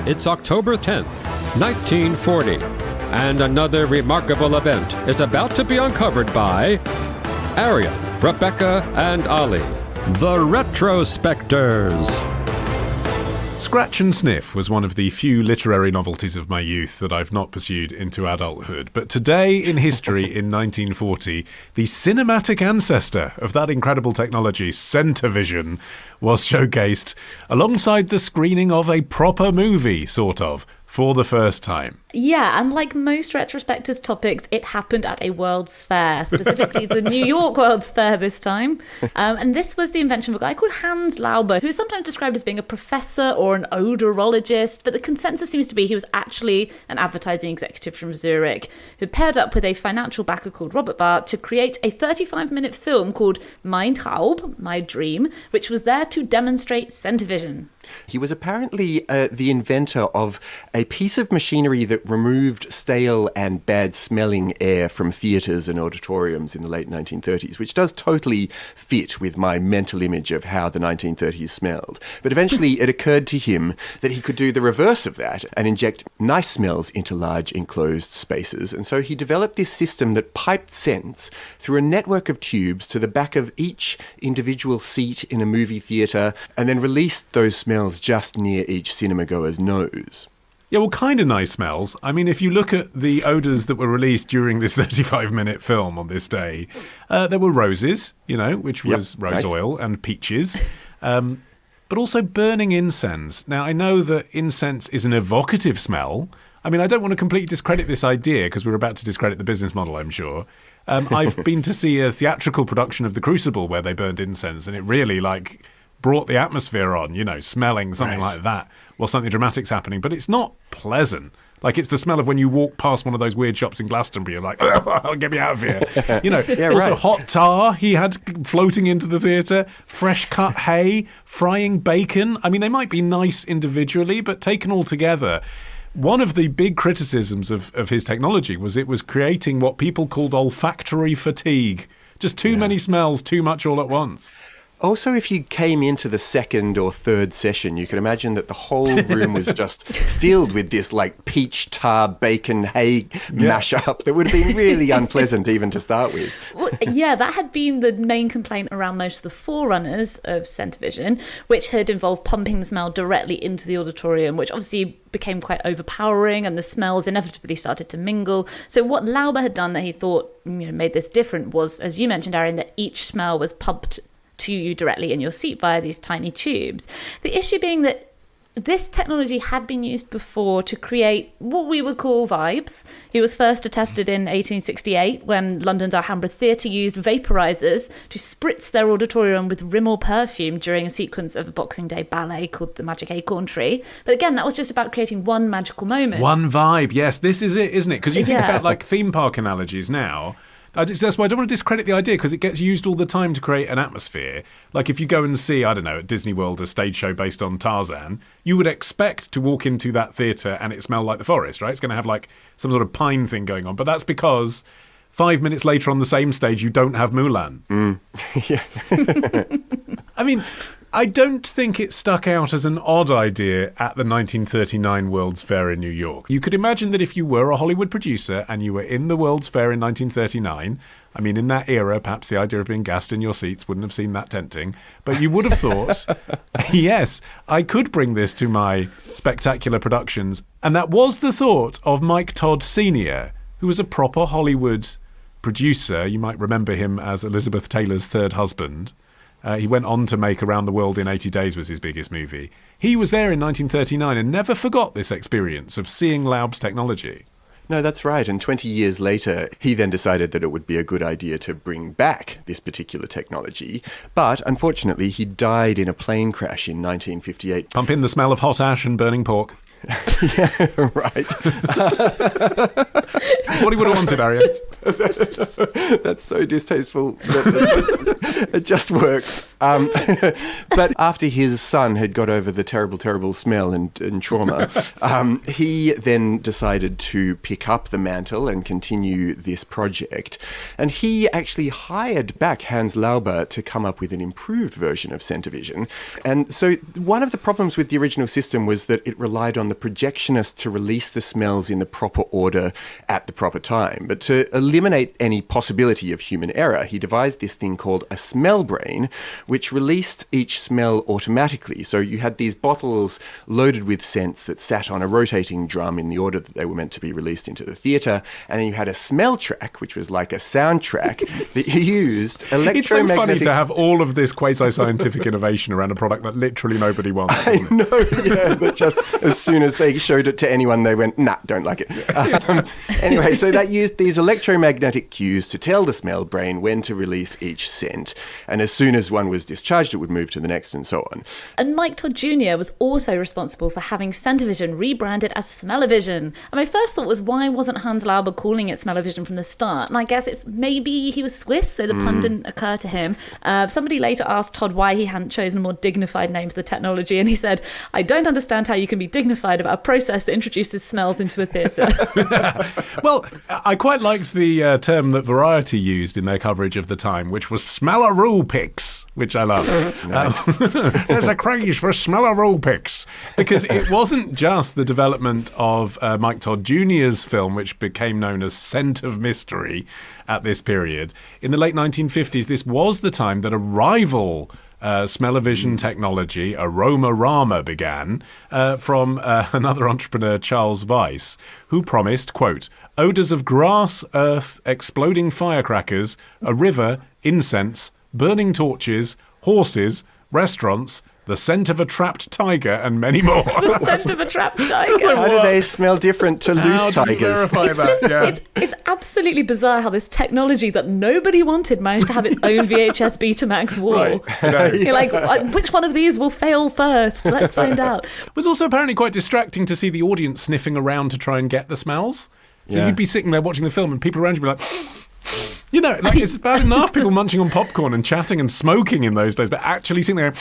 It's October 10th, 1940, and another remarkable event is about to be uncovered by Arion, Rebecca, and Olly, the Retrospectors. Scratch and Sniff was one of the few literary novelties of my youth that I've not pursued into adulthood. But today in history, in 1940, the cinematic ancestor of that incredible technology, SmelloVision, was showcased alongside the screening of a proper movie, sort of, for the first time. Yeah, and like most retrospectors topics, it happened at a World's Fair, specifically the New York World's Fair this time. And this was the invention of a guy called Carmen Laube, who's sometimes described as being a professor or an odorologist, but the consensus seems to be he was actually an advertising executive from Zurich who paired up with a financial backer called Robert Barr to create a 35-minute film called Mein Traum, My Dream, which was there to demonstrate SmelloVision. He was apparently the inventor of a piece of machinery that removed stale and bad-smelling air from theatres and auditoriums in the late 1930s, which does totally fit with my mental image of how the 1930s smelled. But eventually it occurred to him that he could do the reverse of that and inject nice smells into large enclosed spaces. And so he developed this system that piped scents through a network of tubes to the back of each individual seat in a movie theatre and then released those smells just near each cinema-goer's nose. Yeah, well, kind of nice smells. I mean, if you look at the odours that were released during this 35-minute film on this day, there were roses, which was rose oil and peaches, but also burning incense. Now, I know that incense is an evocative smell. I mean, I don't want to completely discredit this idea because we're about to discredit the business model, I'm sure. I've been to see a theatrical production of The Crucible where they burned incense, and it really, brought the atmosphere on, smelling something like that while something dramatic's happening. But it's not pleasant. It's the smell of when you walk past one of those weird shops in Glastonbury, you're like, oh, get me out of here. Also hot tar he had floating into the theatre, fresh cut hay, frying bacon. I mean, they might be nice individually, but taken all together, one of the big criticisms of his technology was it was creating what people called olfactory fatigue. Just too many smells, too much all at once. Also, if you came into the second or third session, you could imagine that the whole room was just filled with this peach tar bacon hay mashup that would have been really unpleasant even to start with. Well, yeah, that had been the main complaint around most of the forerunners of SmelloVision, which had involved pumping the smell directly into the auditorium, which obviously became quite overpowering and the smells inevitably started to mingle. So what Laube had done that he thought made this different was, as you mentioned, Arion, that each smell was pumped to you directly in your seat via these tiny tubes. The issue being that this technology had been used before to create what we would call vibes. It was first attested in 1868 when London's Alhambra Theatre used vaporizers to spritz their auditorium with Rimmel perfume during a sequence of a Boxing Day ballet called The Magic Acorn Tree. But again, that was just about creating one magical moment. One vibe, yes. This is it, isn't it? Because you think about theme park analogies now. That's why I don't want to discredit the idea, because it gets used all the time to create an atmosphere. If you go and see, at Disney World, a stage show based on Tarzan, you would expect to walk into that theatre and it smell like the forest, right? It's going to have some sort of pine thing going on. But that's because 5 minutes later on the same stage, you don't have Mulan. I mean, I don't think it stuck out as an odd idea at the 1939 World's Fair in New York. You could imagine that if you were a Hollywood producer and you were in the World's Fair in 1939, I mean, in that era, perhaps the idea of being gassed in your seats wouldn't have seemed that tempting, but you would have thought, yes, I could bring this to my spectacular productions. And that was the thought of Mike Todd Sr., who was a proper Hollywood producer. You might remember him as Elizabeth Taylor's third husband. He went on to make Around the World in 80 Days was his biggest movie. He was there in 1939 and never forgot this experience of seeing Laube's technology. No, that's right. And 20 years later, he then decided that it would be a good idea to bring back this particular technology. But unfortunately, he died in a plane crash in 1958. Pump in the smell of hot ash and burning pork. Yeah, right. That's what he would have wanted, Arion. That's so distasteful. It just works. But after his son had got over the terrible smell and trauma, he then decided to pick up the mantle and continue this project. And he actually hired back Hans Laube to come up with an improved version of ScenterVision. And so one of the problems with the original system was that it relied on the projectionist to release the smells in the proper order at the proper time. But to eliminate any possibility of human error, he devised this thing called a smell brain, which released each smell automatically. So you had these bottles loaded with scents that sat on a rotating drum in the order that they were meant to be released into the theatre. And then you had a smell track, which was like a soundtrack that you used electromagnetic... It's so funny to have all of this quasi-scientific innovation around a product that literally nobody wants. I know, yeah, but just as soon as they showed it to anyone, they went, nah, don't like it. Anyway, so that used these electromagnetic cues to tell the smell brain when to release each scent. And as soon as one was discharged, it would move to the next and so on. And Mike Todd Jr. was also responsible for having ScenterVision rebranded as SmelloVision. And my first thought was, why wasn't Hans Laube calling it SmelloVision from the start? And I guess it's maybe he was Swiss, so the pun didn't occur to him. Somebody later asked Todd why he hadn't chosen a more dignified name for the technology, and he said, I don't understand how you can be dignified about a process that introduces smells into a theatre. Well, I quite liked the term that Variety used in their coverage of the time, which was smellaroo picks, which I love. There's a craze for smellaroo picks, because it wasn't just the development of Mike Todd Jr.'s film, which became known as Scent of Mystery at this period. In the late 1950s, this was the time that a rival Smell-O-Vision technology, AromaRama, began from another entrepreneur, Charles Weiss, who promised, quote, odours of grass, earth, exploding firecrackers, a river, incense, burning torches, horses, restaurants, the scent of a trapped tiger, and many more. The scent of a trapped tiger. How do they smell different to loose How do you tigers? verify that? It's absolutely bizarre how this technology that nobody wanted managed to have its own VHS Betamax wall. Right. You're like, which one of these will fail first? Let's find out. It was also apparently quite distracting to see the audience sniffing around to try and get the smells. So Yeah. you'd be sitting there watching the film and people around you would be like... You know, like it's bad enough people munching on popcorn and chatting and smoking in those days, but actually sitting there...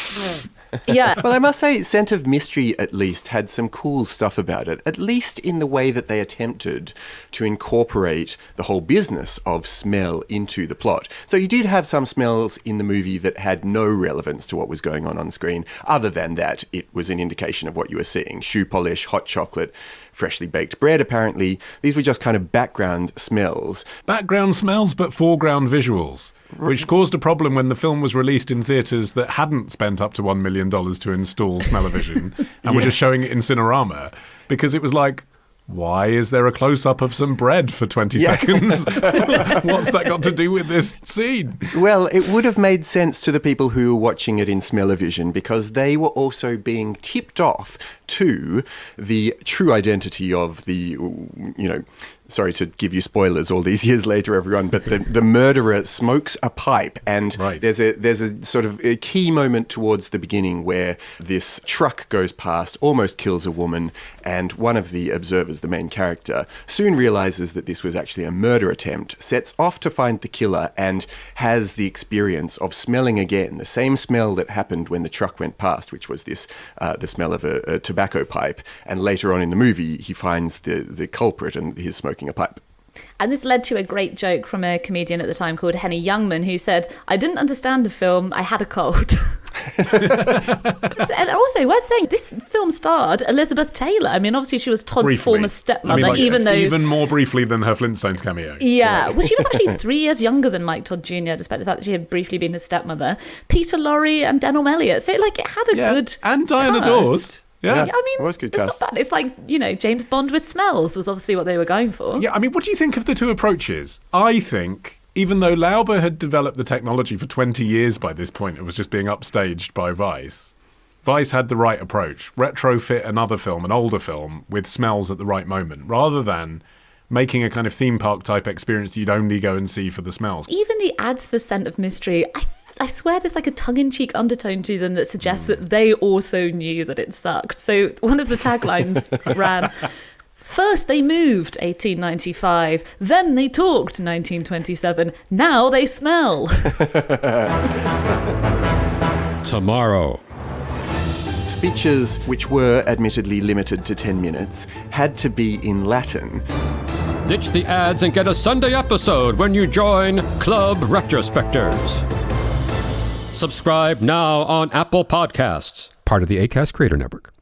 Yeah. Well, I must say, Scent of Mystery, at least, had some cool stuff about it, at least in the way that they attempted to incorporate the whole business of smell into the plot. So you did have some smells in the movie that had no relevance to what was going on screen, other than that it was an indication of what you were seeing. Shoe polish, hot chocolate, freshly baked bread, apparently. These were just kind of background smells. Background smells, but foreground visuals, which caused a problem when the film was released in theatres that hadn't spent up to $1 million to install Smell-O-Vision and were just showing it in Cinerama, because it was like, why is there a close-up of some bread for 20 seconds? What's that got to do with this scene? Well, it would have made sense to the people who were watching it in Smell-O-Vision, because they were also being tipped off to the true identity of the, you know, sorry to give you spoilers all these years later, everyone, but the murderer smokes a pipe, and there's a sort of a key moment towards the beginning where this truck goes past, almost kills a woman, and one of the observers, the main character, soon realizes that this was actually a murder attempt, sets off to find the killer, and has the experience of smelling again, the same smell that happened when the truck went past, which was this the smell of a tobacco pipe, and later on in the movie he finds the culprit and he's smoking a pipe. And this led to a great joke from a comedian at the time called Henny Youngman, who said, I didn't understand the film, I had a cold. And also, worth saying, this film starred Elizabeth Taylor. I mean, obviously she was Todd's former stepmother, even more briefly than her Flintstones cameo. Yeah, well, she was actually 3 years younger than Mike Todd Jr., despite the fact that she had briefly been his stepmother. Peter Lorre and Denholm Elliott. So, like, it had a good and Diana cast. Dawes. Yeah, I mean, it was good it's cast. not bad. It's like, you know, James Bond with smells was obviously what they were going for. Yeah, I mean, what do you think of the two approaches? I think, even though Laube had developed the technology for 20 years by this point, it was just being upstaged by Weiss. Weiss had the right approach. Retrofit another film, an older film, with smells at the right moment, rather than making a kind of theme park type experience you'd only go and see for the smells. Even the ads for Scent of Mystery, I swear there's like a tongue-in-cheek undertone to them that suggests that they also knew that it sucked. So one of the taglines ran, first they moved, 1895, then they talked, 1927, now they smell. tomorrow. Speeches, which were admittedly limited to 10 minutes, had to be in Latin. Ditch the ads and get a Sunday episode when you join Club Retrospectors. Subscribe now on Apple Podcasts, part of the Acast Creator Network.